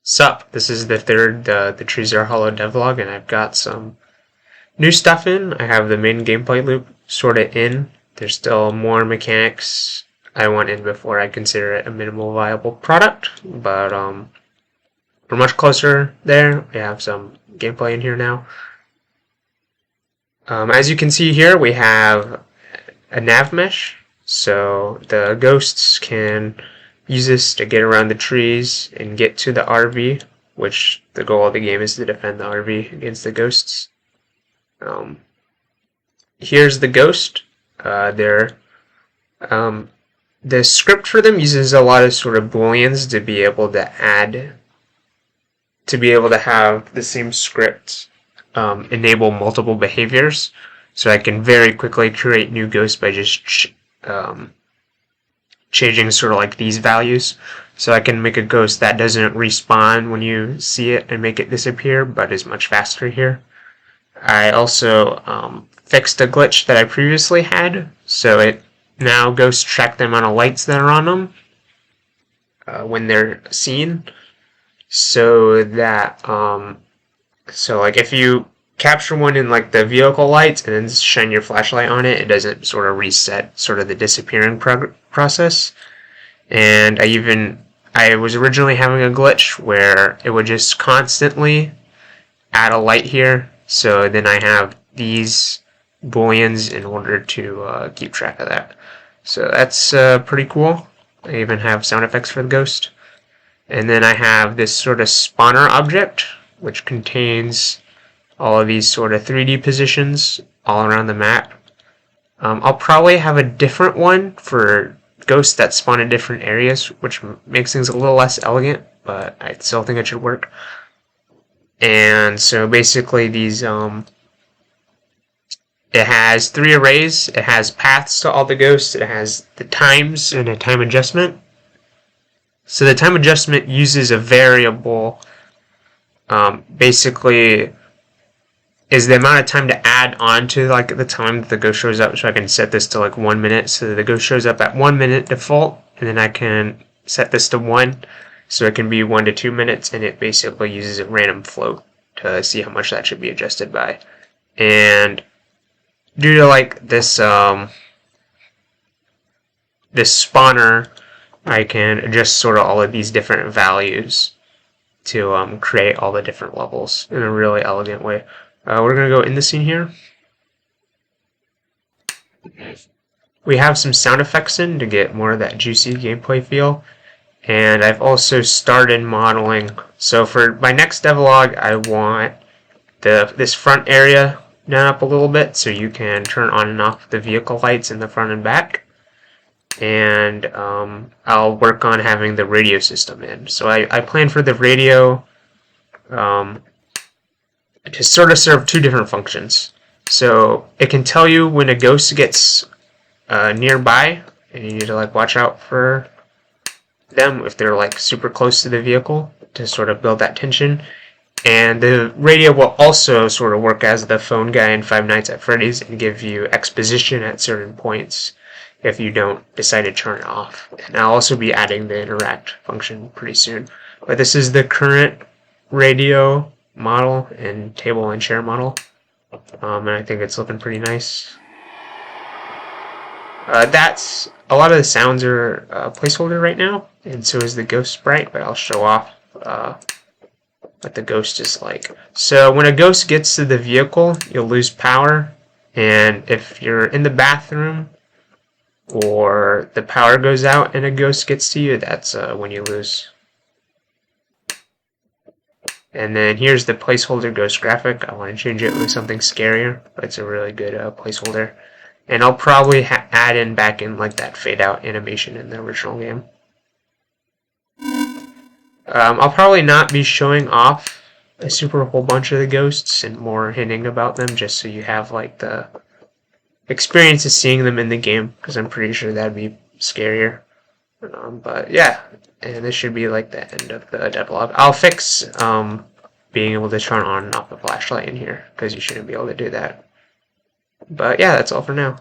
Sup, this is the third the Trees Are Hollow devlog, and I've got some new stuff in. I have the main gameplay loop sort of in. There's still more mechanics I want in before I consider it a minimal viable product, but we're much closer there. We have some gameplay in here now. As you can see here, we have a nav mesh, so the ghosts can use this to get around the trees and get to the RV, which the goal of the game is to defend the RV against the ghosts. Here's the ghost. The script for them uses a lot of sort of booleans to be able to have the same script enable multiple behaviors. So I can very quickly create new ghosts by just changing sort of like these values. So I can make a ghost that doesn't respawn when you see it and make it disappear, but is much faster here. I also fixed a glitch that I previously had, so it now ghosts track the amount of lights that are on them when they're seen. So that so like if you capture one in like the vehicle lights and then shine your flashlight on it, it doesn't sort of reset sort of the disappearing process. And I was originally having a glitch where it would just constantly add a light here, so then I have these booleans in order to keep track of that. So that's pretty cool. I even have sound effects for the ghost. And then I have this sort of spawner object, which contains all of these sort of 3D positions all around the map. I'll probably have a different one for ghosts that spawn in different areas, which makes things a little less elegant, but I still think it should work. And so basically these, it has 3 arrays, it has paths to all the ghosts, it has the times and a time adjustment. So the time adjustment uses a variable, basically is the amount of time to add on to like the time that the ghost shows up. So I can set this to like 1 minute, so that the ghost shows up at 1 minute default, and then I can set this to 1, so it can be 1 to 2 minutes, and it basically uses a random float to see how much that should be adjusted by. And due to like this this spawner, I can adjust sort of all of these different values to create all the different levels in a really elegant way. We're going to go in the scene here. We have some sound effects in to get more of that juicy gameplay feel. And I've also started modeling. So for my next devlog, I want this front area done up a little bit so you can turn on and off the vehicle lights in the front and back. And I'll work on having the radio system in. So I plan for the radio to sort of serve 2 different functions. So it can tell you when a ghost gets nearby, and you need to like watch out for them if they're like super close to the vehicle to sort of build that tension. And the radio will also sort of work as the phone guy in Five Nights at Freddy's and give you exposition at certain points if you don't decide to turn it off. And I'll also be adding the interact function pretty soon. But this is the current radio model and table and chair model, and I think it's looking pretty nice. That's a lot of the sounds are placeholder right now, and so is the ghost sprite, but I'll show off what the ghost is like. So when a ghost gets to the vehicle, you'll lose power, and if you're in the bathroom or the power goes out and a ghost gets to you, that's when you lose. And then here's the placeholder ghost graphic. I want to change it with something scarier, but it's a really good placeholder. And I'll probably add in back in like that fade out animation in the original game. I'll probably not be showing off a super whole bunch of the ghosts and more hinting about them, just so you have like the experience of seeing them in the game, because I'm pretty sure that'd be scarier. But yeah, and this should be like the end of the devlog. I'll fix being able to turn on and off the flashlight in here, because you shouldn't be able to do that. But yeah, that's all for now.